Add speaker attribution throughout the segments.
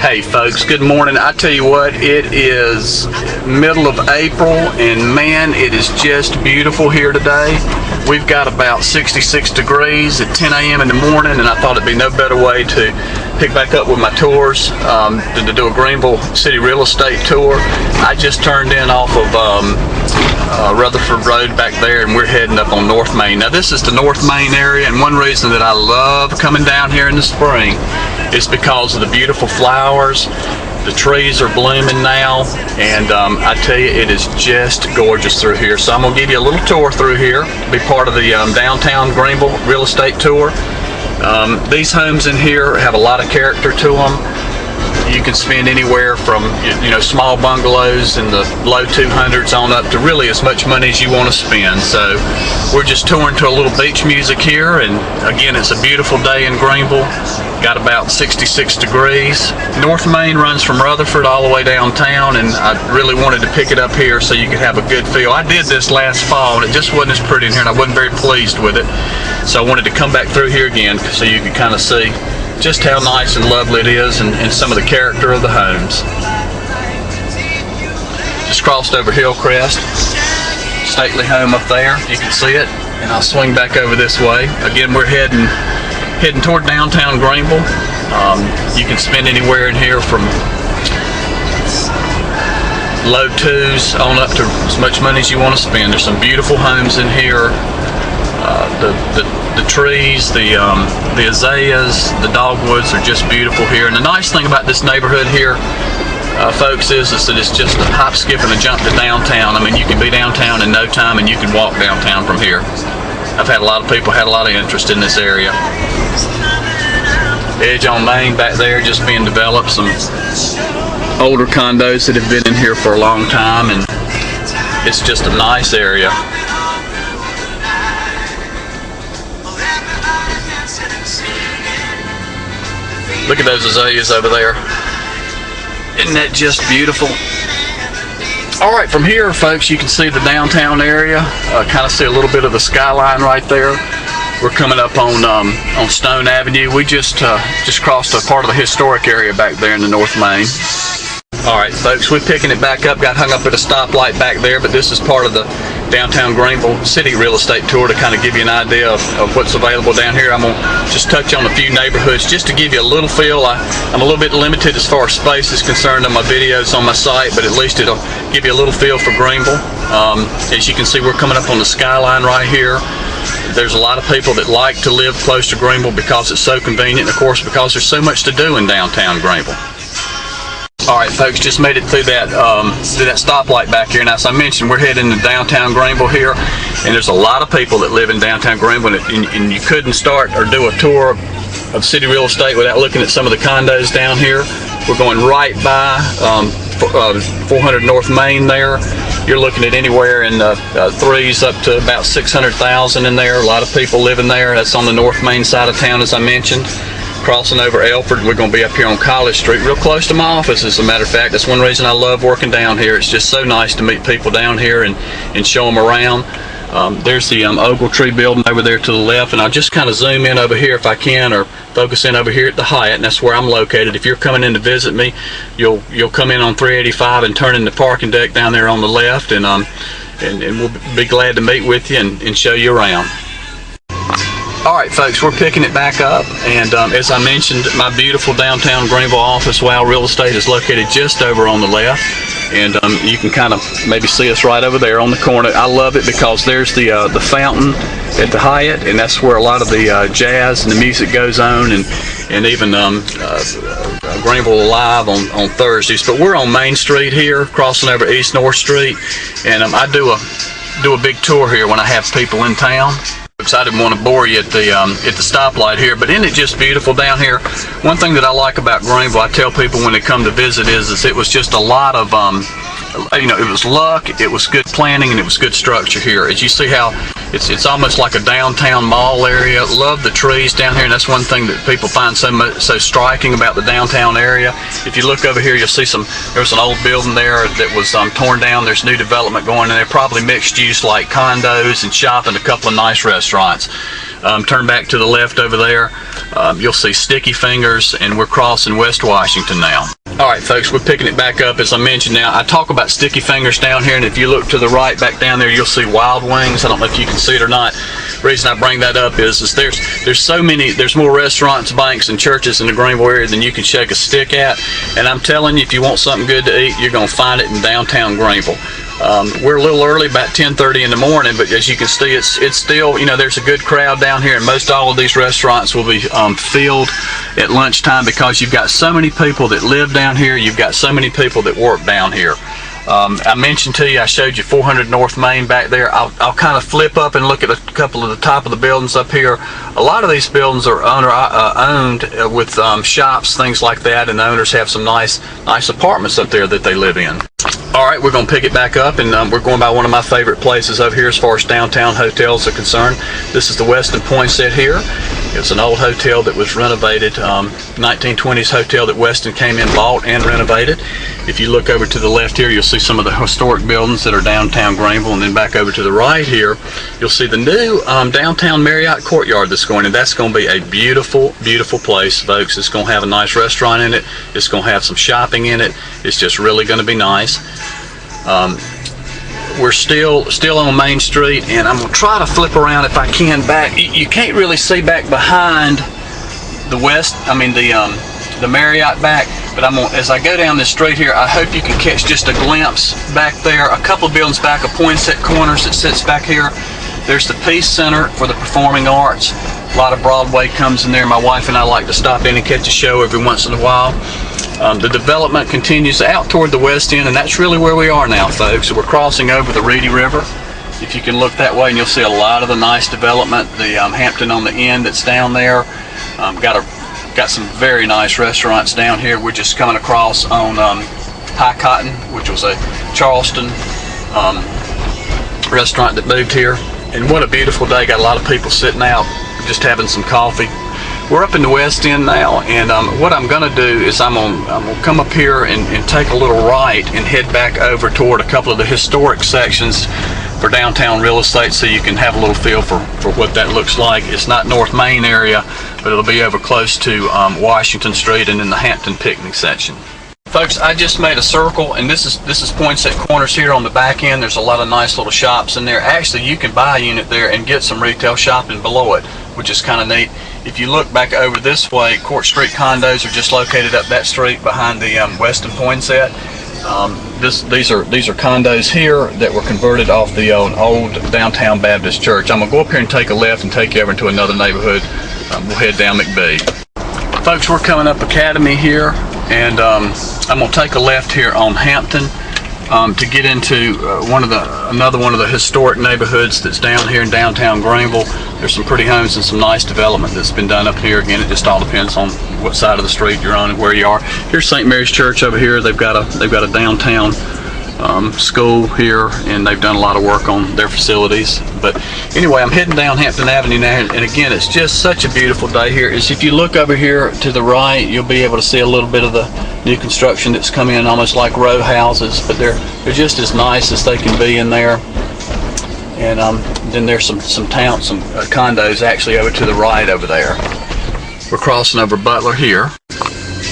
Speaker 1: Hey folks, good morning. I tell you what, it is middle of April and man, it is just beautiful here today. We've got about 66 degrees at 10 a.m. in the morning, and I thought it'd be no better way to pick back up with my tours than to do a Greenville City real estate tour. I just turned in off of Rutherford Road back there, and we're heading up on North Main. Now this is the North Main area, and one reason that I love coming down here in the spring is because of the beautiful flowers. The trees are blooming now, and I tell you, it is just gorgeous through here. So I'm going to give you a little tour through here, be part of the downtown Greenville real estate tour. These homes in here have a lot of character to them. You can spend anywhere from small bungalows in the low 200s on up to really as much money as you want to spend. So we're just touring to a little beach music here, and again, it's a beautiful day in Greenville. Got about 66 degrees. North Main runs from Rutherford all the way downtown, and I really wanted to pick it up here so you could have a good feel. I did this last fall and it just wasn't as pretty in here, and I wasn't very pleased with it. So I wanted to come back through here again so you could kind of see just how nice and lovely it is, and some of the character of the homes. Just crossed over Hillcrest, stately home up there, you can see it, and I'll swing back over this way. Again, we're heading toward downtown Greenville. You can spend anywhere in here from low twos on up to as much money as you want to spend. There's some beautiful homes in here. The trees, the azaleas, the dogwoods are just beautiful here. And the nice thing about this neighborhood here, folks, is that it's just a hop, skip, and a jump to downtown. I mean, you can be downtown in no time, and you can walk downtown from here. I've had a lot of people had a lot of interest in this area. Edge on Main back there just being developed. Some older condos that have been in here for a long time, and it's just a nice area. Look at those azaleas over there. Isn't that just beautiful? All right, from here, folks, you can see the downtown area. Kind of see a little bit of the skyline right there. We're coming up on Stone Avenue. We just crossed a part of the historic area back there in the North Main. All right, folks, we're picking it back up. Got hung up at a stoplight back there, but this is part of the downtown Greenville City real estate tour to kind of give you an idea of what's available down here. I'm going to just touch on a few neighborhoods just to give you a little feel. I'm a little bit limited as far as space is concerned on my videos on my site, but at least it'll give you a little feel for Greenville. As you can see, we're coming up on the skyline right here. There's a lot of people that like to live close to Greenville because it's so convenient, and of course because there's so much to do in downtown Greenville. All right, folks, just made it through that stoplight back here. Now, as I mentioned, we're heading to downtown Greenville here, and there's a lot of people that live in downtown Greenville, and you couldn't start or do a tour of city real estate without looking at some of the condos down here. We're going right by 400 North Main there. You're looking at anywhere in the threes up to about 600,000 in there. A lot of people living there. That's on the North Main side of town, as I mentioned. Crossing over Elford, we're going to be up here on College Street, real close to my office, as a matter of fact. That's one reason I love working down here. It's just so nice to meet people down here and show them around. There's the Ogletree building over there to the left, and I'll just kind of zoom in over here if I can, or focus in over here at the Hyatt, and that's where I'm located. If you're coming in to visit me, you'll come in on 385 and turn in the parking deck down there on the left, and we'll be glad to meet with you and show you around. All right, folks, we're picking it back up, and as I mentioned, my beautiful downtown Greenville office, Wow Real Estate, is located just over on the left, and you can kind of maybe see us right over there on the corner. I love it because there's the fountain at the Hyatt, and that's where a lot of the jazz and the music goes on, and even Greenville Live on Thursdays. But we're on Main Street here, crossing over East North Street, and I do a big tour here when I have people in town. I didn't want to bore you at the stoplight here, but isn't it just beautiful down here? One thing that I like about Greenville, I tell people when they come to visit, is it was just a lot of it was luck, it was good planning, and it was good structure here. As you see how it's almost like a downtown mall area. Love the trees down here, and that's one thing that people find so striking about the downtown area. If you look over here, you'll see there's an old building there that was torn down. There's new development going in there, probably mixed use like condos and shopping, a couple of nice restaurants. Turn back to the left over there. You'll see Sticky Fingers, and we're crossing West Washington now. All right, folks, we're picking it back up. As I mentioned now, I talk about Sticky Fingers down here, and if you look to the right back down there, you'll see Wild Wings. I don't know if you can see it or not. The reason I bring that up is there's more restaurants, banks, and churches in the Greenville area than you can shake a stick at. And I'm telling you, if you want something good to eat, you're going to find it in downtown Greenville. We're a little early, about 10:30 in the morning, but as you can see, it's still, there's a good crowd down here, and most all of these restaurants will be filled at lunchtime because you've got so many people that live down here, you've got so many people that work down here. I mentioned to you, I showed you 400 North Main back there. I'll kind of flip up and look at a couple of the top of the buildings up here. A lot of these buildings are owned with shops, things like that, and the owners have some nice apartments up there that they live in. All right, we're going to pick it back up, and we're going by one of my favorite places over here as far as downtown hotels are concerned. This is the Westin Poinsett here. It's an old hotel that was renovated, 1920s hotel that Westin came in, bought, and renovated. If you look over to the left here, you'll see some of the historic buildings that are downtown Greenville, and then back over to the right here, you'll see the new downtown Marriott Courtyard that's going in. That's going to be a beautiful, beautiful place, folks. It's going to have a nice restaurant in it. It's going to have some shopping in it. It's just really going to be nice. We're still on Main Street, and I'm going to try to flip around if I can back. You can't really see back behind the the Marriott back, but as I go down this street here, I hope you can catch just a glimpse back there. A couple of buildings back, a Poinsett Corners that sits back here. There's the Peace Center for the Performing Arts. A lot of Broadway comes in there. My wife and I like to stop in and catch a show every once in a while. The development continues out toward the west end, and that's really where we are now, folks. So we're crossing over the Reedy River. If you can look that way, and you'll see a lot of the nice development. The Hampton on the end that's down there. Got some very nice restaurants down here. We're just coming across on High Cotton, which was a Charleston restaurant that moved here. And what a beautiful day. Got a lot of people sitting out, just having some coffee. We're up in the West End now, and what I'm going to do is I'm going to come up here and take a little right and head back over toward a couple of the historic sections for downtown real estate, so you can have a little feel for what that looks like. It's not North Main area, but it'll be over close to Washington Street and in the Hampton Pinkney section. Folks, I just made a circle, and this is Poinsett Corners here on the back end. There's a lot of nice little shops in there. Actually, you can buy a unit there and get some retail shopping below it, which is kind of neat. If you look back over this way, Court Street Condos are just located up that street behind the Westin Poinsett. These are condos here that were converted off the old downtown Baptist church. I'm going to go up here and take a left and take you over into another neighborhood. We'll head down McBee. Folks, we're coming up Academy here, and I'm going to take a left here on Hampton to get into another one of the historic neighborhoods that's down here in downtown Greenville. There's some pretty homes and some nice development that's been done up here. Again, it just all depends on what side of the street you're on and where you are. Here's St. Mary's Church over here. They've got a downtown school here, and they've done a lot of work on their facilities. But anyway, I'm heading down Hampton Avenue now, and again, it's just such a beautiful day here. If you look over here to the right, you'll be able to see a little bit of the new construction that's come in, almost like row houses, but they're just as nice as they can be in there. And then there's some condos actually over to the right over there. We're crossing over Butler here.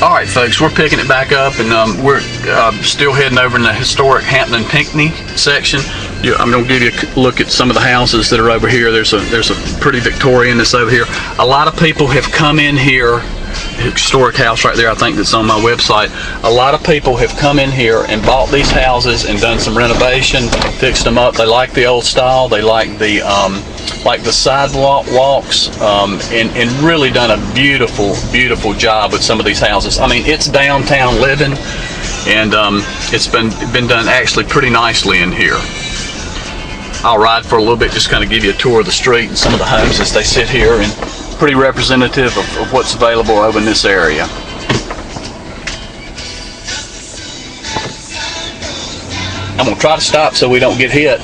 Speaker 1: All right, folks, we're picking it back up, and we're still heading over in the historic Hampton and Pinkney section. I'm going to give you a look at some of the houses that are over here. There's a pretty Victorian that's over here. A lot of people have come in here. Historic house right there, I think, that's on my website. A lot of people have come in here and bought these houses and done some renovation, fixed them up. They like the old style. They like the sidewalks, and really done a beautiful, beautiful job with some of these houses. I mean, it's downtown living, and it's been done actually pretty nicely in here. I'll ride for a little bit, just kind of give you a tour of the street and some of the homes as they sit here, and pretty representative of what's available over in this area. I'm going to try to stop so we don't get hit.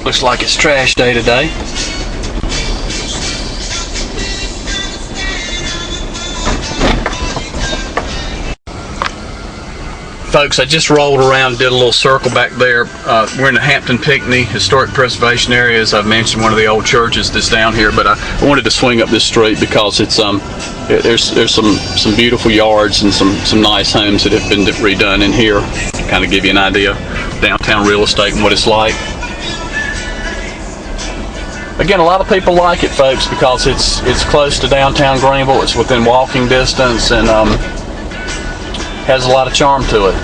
Speaker 1: Looks like it's trash day today. Folks, I just rolled around, did a little circle back there. We're in the Hampton Pinkney Historic Preservation Area, as I've mentioned, one of the old churches that's down here. But I wanted to swing up this street because it's there's some beautiful yards and some nice homes that have been redone in here. To kind of give you an idea of downtown real estate and what it's like. Again, a lot of people like it, folks, because it's close to downtown Greenville. It's within walking distance and has a lot of charm to it.